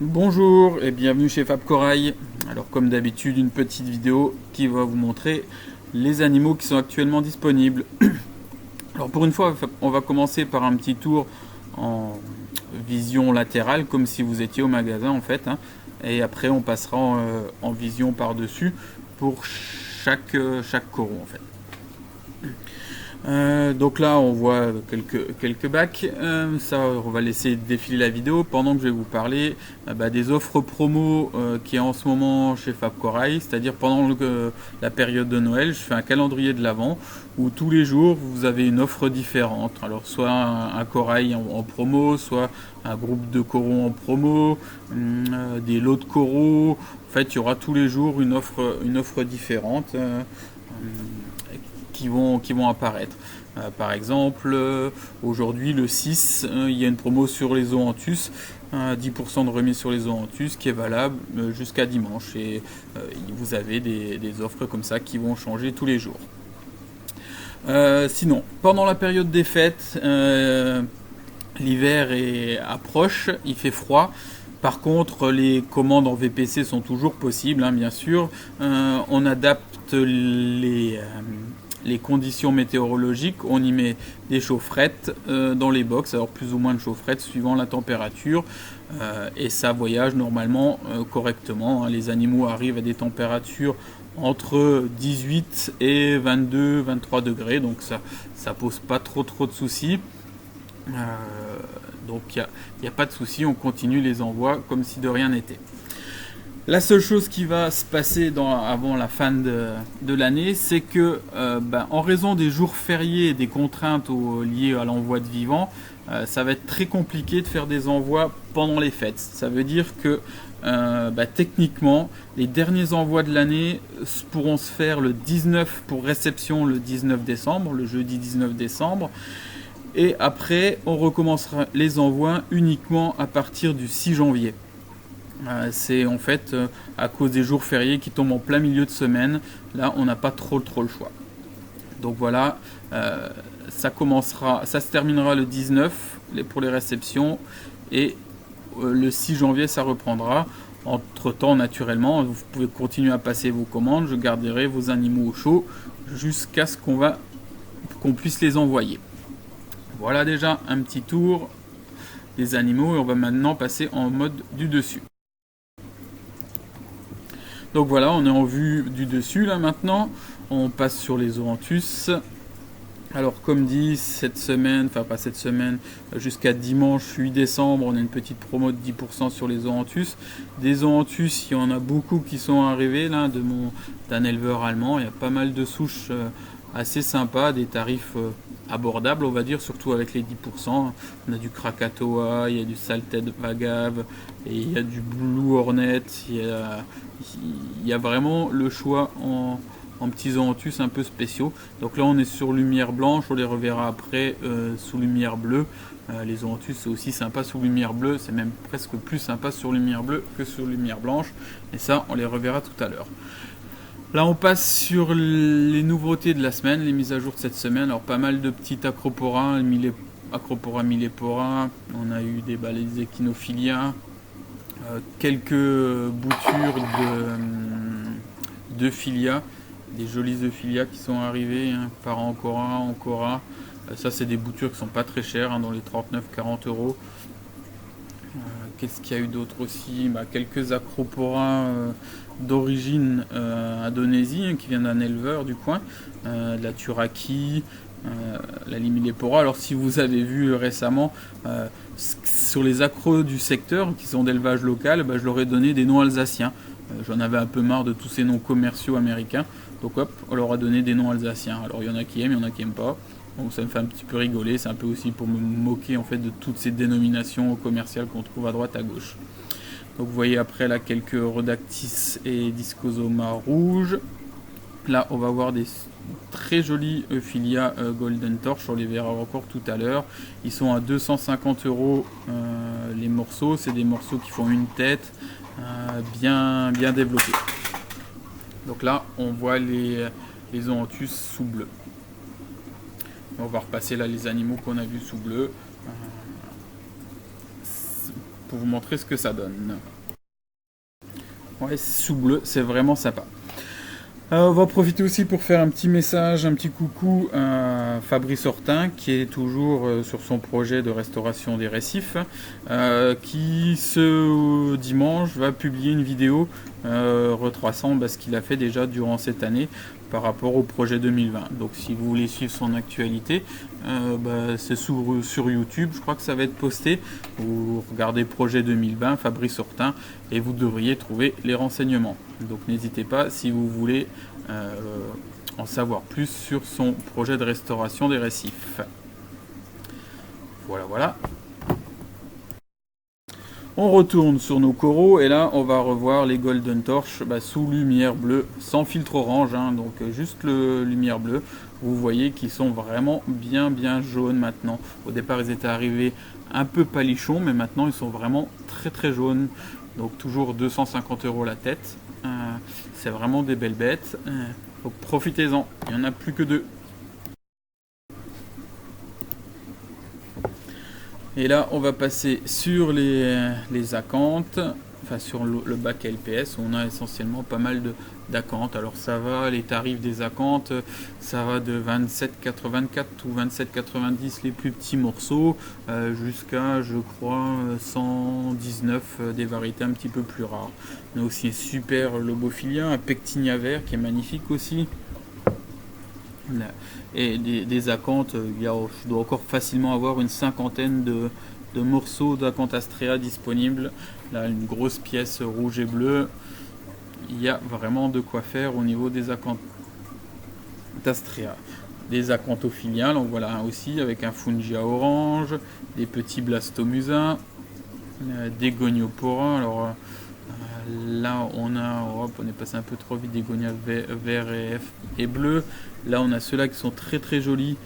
Bonjour et bienvenue chez Fab Corail. Alors comme d'habitude, une petite vidéo qui va vous montrer les animaux qui sont actuellement disponibles. Alors pour une fois, on va commencer par un petit tour en vision latérale, comme si vous étiez au magasin en fait, hein. Et après on passera en vision par-dessus pour chaque coron en fait. Donc là on voit quelques bacs, ça on va laisser défiler la vidéo pendant que je vais vous parler des offres promo qui est en ce moment chez Fab Corail, c'est-à-dire pendant la période de Noël. Je fais un calendrier de l'Avent où tous les jours vous avez une offre différente, alors soit un corail en promo, soit un groupe de coraux en promo, des lots de coraux. En fait il y aura tous les jours une offre différente qui vont apparaître. Par exemple, aujourd'hui le 6, il y a une promo sur les zoanthus, 10% de remise sur les zoanthus qui est valable jusqu'à dimanche. Et vous avez des offres comme ça qui vont changer tous les jours. Sinon, pendant la période des fêtes, l'hiver approche, il fait froid. Par contre, les commandes en VPC sont toujours possibles, hein, bien sûr. On adapte les conditions météorologiques, on y met des chaufferettes dans les box, alors plus ou moins de chaufferettes suivant la température, et ça voyage normalement correctement, hein. Les animaux arrivent à des températures entre 18 et 22-23 degrés, donc ça pose pas trop de soucis. Donc il n'y a pas de souci, on continue les envois comme si de rien n'était. La seule chose qui va se passer avant la fin de l'année, c'est que en raison des jours fériés et des contraintes liées à l'envoi de vivants, ça va être très compliqué de faire des envois pendant les fêtes. Ça veut dire que techniquement, les derniers envois de l'année pourront se faire le 19 pour réception le 19 décembre, le jeudi 19 décembre. Et après, on recommencera les envois uniquement à partir du 6 janvier. C'est en fait à cause des jours fériés qui tombent en plein milieu de semaine. Là, on n'a pas trop le choix. Donc voilà, ça se terminera le 19 pour les réceptions et le 6 janvier, ça reprendra. Entre temps, naturellement, vous pouvez continuer à passer vos commandes. Je garderai vos animaux au chaud jusqu'à ce qu'on puisse les envoyer. Voilà déjà un petit tour des animaux et on va maintenant passer en mode du dessus. Donc voilà, on est en vue du dessus là maintenant. On passe sur les zoanthus. Alors comme dit, cette semaine, enfin pas cette semaine, jusqu'à dimanche 8 décembre, on a une petite promo de 10% sur les zoanthus. Des zoanthus, il y en a beaucoup qui sont arrivés là d'un éleveur allemand. Il y a pas mal de souches assez sympas, des tarifs abordables on va dire, surtout avec les 10%. On a du Krakatoa, il y a du Salted Agave, et il y a du Blue Hornet, il y a vraiment le choix en petits zoanthus un peu spéciaux. Donc là on est sur lumière blanche, on les reverra après sous lumière bleue. Les zoanthus c'est aussi sympa sous lumière bleue, c'est même presque plus sympa sur lumière bleue que sur lumière blanche, et ça on les reverra tout à l'heure. Là on passe sur les nouveautés de la semaine, les mises à jour de cette semaine. Alors pas mal de petits acropora, Acropora millepora, on a eu des Echinophilia, quelques boutures de philia, des jolies euphilia qui sont arrivées, hein, par Ancora. Ça c'est des boutures qui sont pas très chères, hein, dans les 39-40 euros. Qu'est-ce qu'il y a eu d'autre aussi? Quelques acropora d'origine Indonésie, hein, qui viennent d'un éleveur du coin, de la Turaki, la Limillepora. Alors si vous avez vu récemment sur les accros du secteur qui sont d'élevage local, je leur ai donné des noms alsaciens. J'en avais un peu marre de tous ces noms commerciaux américains, donc hop, on leur a donné des noms alsaciens. Alors il y en a qui aiment, il y en a qui aiment pas. Donc ça me fait un petit peu rigoler, c'est un peu aussi pour me moquer en fait de toutes ces dénominations commerciales qu'on trouve à droite à gauche. Donc vous voyez après là quelques Rhodactis et Discosoma rouges. Là on va voir des très jolis Euphilia Golden Torch, on les verra encore tout à l'heure. Ils sont à 250 euros les morceaux, c'est des morceaux qui font une tête bien développée. Donc là on voit les zoanthus sous bleu. On va repasser là les animaux qu'on a vus sous bleu. pour vous montrer ce que ça donne. Ouais, sous bleu, c'est vraiment sympa. On va profiter aussi pour faire un petit message, un petit coucou à Fabrice Hortin qui est toujours sur son projet de restauration des récifs, qui ce dimanche va publier une vidéo retraçant ce qu'il a fait déjà durant cette année par rapport au projet 2020. Donc si vous voulez suivre son actualité, c'est sur YouTube, je crois que ça va être posté. Vous regardez projet 2020, Fabrice Hortin, et vous devriez trouver les renseignements. Donc n'hésitez pas si vous voulez en savoir plus sur son projet de restauration des récifs. Voilà. On retourne sur nos coraux et là on va revoir les Golden Torch sous lumière bleue, sans filtre orange, donc juste le lumière bleue. Vous voyez qu'ils sont vraiment bien jaunes maintenant. Au départ ils étaient arrivés un peu palichons, mais maintenant ils sont vraiment très jaunes. Donc toujours 250 € la tête. C'est vraiment des belles bêtes. Donc profitez-en, il n'y en a plus que 2. Et là, on va passer sur les acanthes, enfin sur le bac LPS, où on a essentiellement pas mal d'acanthes. Alors ça va, les tarifs des acanthes, ça va de 27,84 ou 27,90 les plus petits morceaux, jusqu'à, je crois, 119 des variétés un petit peu plus rares. On a aussi un super lobophilia, un pectinia vert qui est magnifique aussi. Et des acanthes, je dois encore facilement avoir une cinquantaine de morceaux d'acantastrea disponibles. Là, une grosse pièce rouge et bleue. Il y a vraiment de quoi faire au niveau des acantastrea. Des acantophilia, donc voilà aussi avec un fungia orange, des petits blastomusa, des goniopora. Alors là on est passé un peu trop vite, des gonia vert et bleu. Là on a ceux-là qui sont très jolis,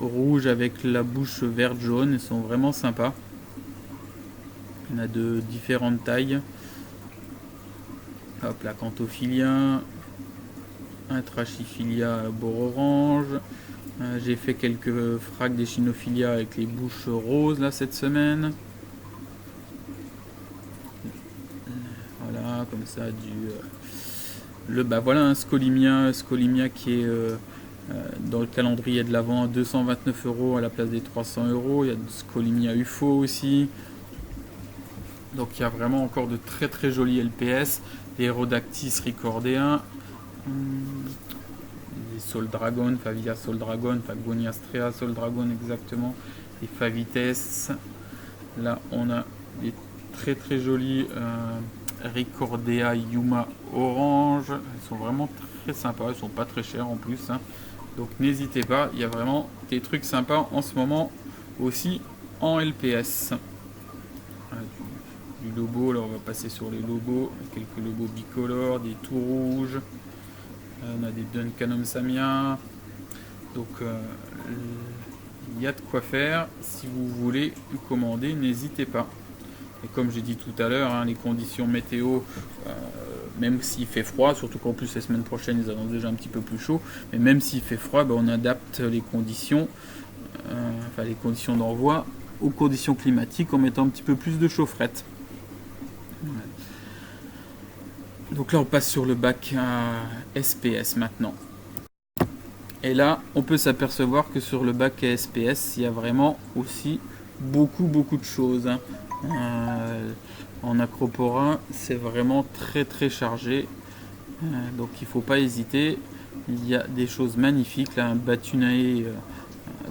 rouge avec la bouche verte jaune, ils sont vraiment sympas. On a de différentes tailles. Hop, la cantophilia, un trachiphilia bord orange. J'ai fait quelques fracs d'échinophilia avec les bouches roses là cette semaine. Voilà, comme ça voilà un scolimia qui est dans le calendrier de l'Avent à 229 € à la place des 300 €. Il y a du scolimia UFO aussi. Donc il y a vraiment encore de très jolis LPS. Les Rhodactis ricordea, les Sol Dragon, Favia Sol Dragon, Goniastrea Sol Dragon exactement, les Favites. Là on a des très jolis Ricordea Yuma orange. Ils sont vraiment très sympas, ils sont pas très chers en plus. Donc n'hésitez pas, il y a vraiment des trucs sympas en ce moment aussi en LPS. Du lobo, là on va passer sur les lobos, quelques lobos bicolores, des tout rouges, on a des Duncanum Samia, donc il y a de quoi faire. Si vous voulez commander, n'hésitez pas. Et comme j'ai dit tout à l'heure, les conditions météo, même s'il fait froid, surtout qu'en plus la semaine prochaine ils annoncent déjà un petit peu plus chaud, mais même s'il fait froid, on adapte les conditions, les conditions d'envoi aux conditions climatiques en mettant un petit peu plus de chaufferette. Donc là on passe sur le bac à SPS maintenant. Et là on peut s'apercevoir que sur le bac à SPS il y a vraiment aussi beaucoup de choses. En Acropora c'est vraiment très chargé. Donc il ne faut pas hésiter. Il y a des choses magnifiques. Là un Batunae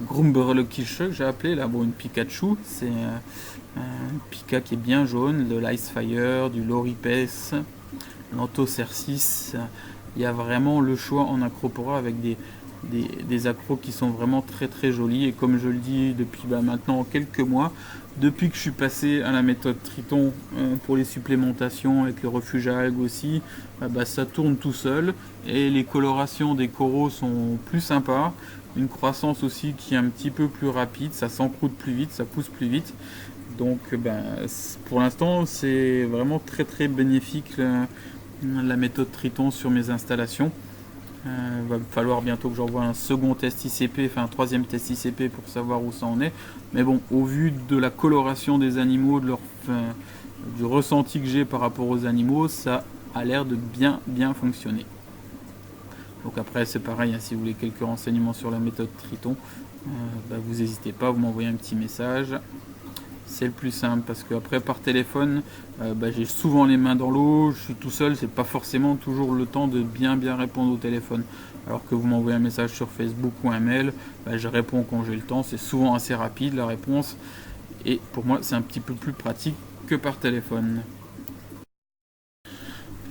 Grumberlekische que j'ai appelé. Là une Pikachu. C'est un Pika qui est bien jaune. De l'Icefire, du Loripes, l'Anthocercis. Il y a vraiment le choix en Acropora avec des accros qui sont vraiment très jolis. Et comme je le dis depuis maintenant quelques mois, depuis que je suis passé à la méthode Triton pour les supplémentations avec le refuge à algues aussi, ça tourne tout seul et les colorations des coraux sont plus sympas, une croissance aussi qui est un petit peu plus rapide, ça s'encroute plus vite, ça pousse plus vite. Donc pour l'instant c'est vraiment très bénéfique la méthode Triton sur mes installations. Va falloir bientôt que j'envoie un second test ICP, un troisième test ICP pour savoir où ça en est. Mais bon, au vu de la coloration des animaux, de leur du ressenti que j'ai par rapport aux animaux, ça a l'air de bien fonctionner. Donc après c'est pareil, hein, si vous voulez quelques renseignements sur la méthode Triton, vous n'hésitez pas, vous m'envoyez un petit message. C'est le plus simple parce que après par téléphone, j'ai souvent les mains dans l'eau, je suis tout seul, c'est pas forcément toujours le temps de bien répondre au téléphone. Alors que vous m'envoyez un message sur Facebook ou un mail, je réponds quand j'ai le temps, c'est souvent assez rapide la réponse. Et pour moi c'est un petit peu plus pratique que par téléphone.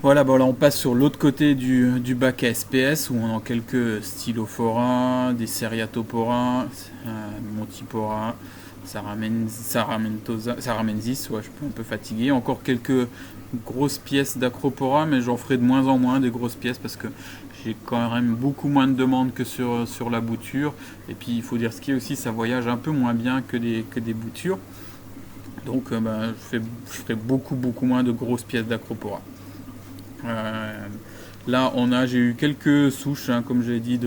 Voilà, là on passe sur l'autre côté du bac à SPS où on a quelques stylophora, des seriatophora, montipora, saramentosa, saramensis, ouais, je suis un peu fatigué. Encore quelques grosses pièces d'acropora, mais j'en ferai de moins en moins des grosses pièces parce que j'ai quand même beaucoup moins de demandes que sur la bouture. Et puis il faut dire ce qui est aussi, ça voyage un peu moins bien que des boutures. Donc je ferai beaucoup moins de grosses pièces d'acropora. Là j'ai eu quelques souches, hein, comme j'ai dit,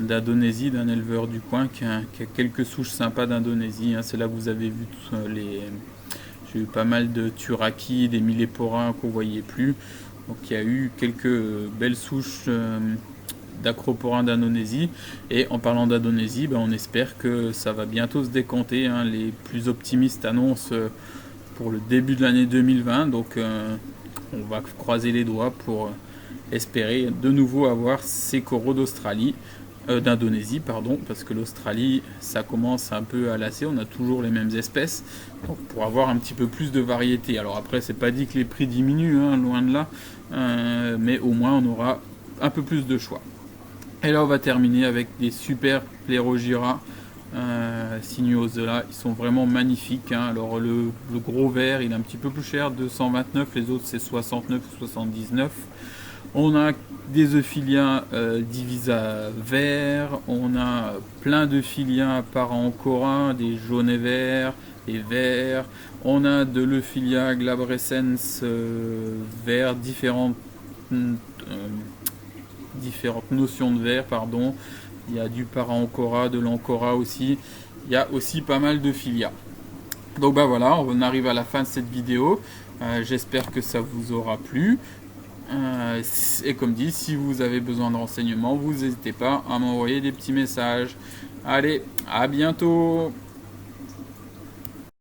d'Indonésie, d'un éleveur du coin qui a quelques souches sympas d'Indonésie, hein. C'est là que vous avez vu j'ai eu pas mal de turaki, des millepora qu'on voyait plus. Donc il y a eu quelques belles souches d'acropora d'Indonésie. Et en parlant d'Indonésie, on espère que ça va bientôt se décanter, hein. Les plus optimistes annoncent pour le début de l'année 2020. Donc on va croiser les doigts pour espérer de nouveau avoir ces coraux d'Indonésie, parce que l'Australie, ça commence un peu à lasser, on a toujours les mêmes espèces, donc pour avoir un petit peu plus de variété. Alors après, c'est pas dit que les prix diminuent, hein, loin de là, mais au moins on aura un peu plus de choix. Et là, on va terminer avec des super Plérogyra sinuosa. Ils sont vraiment magnifiques, hein. Alors le gros vert, il est un petit peu plus cher, 229, les autres c'est 69 ou 79. On a des Euphilia divisa verts, on a plein d'Euphilia parancora, des jaunes et verts, des verts. On a de l'Euphilia glabrescens vert, différentes notions de vert, pardon. Il y a du parancora, de l'ancora aussi. Il y a aussi pas mal d'Euphilia. Donc voilà, on arrive à la fin de cette vidéo. J'espère que ça vous aura plu. Et comme dit, si vous avez besoin de renseignements, vous n'hésitez pas à m'envoyer des petits messages. Allez, à bientôt!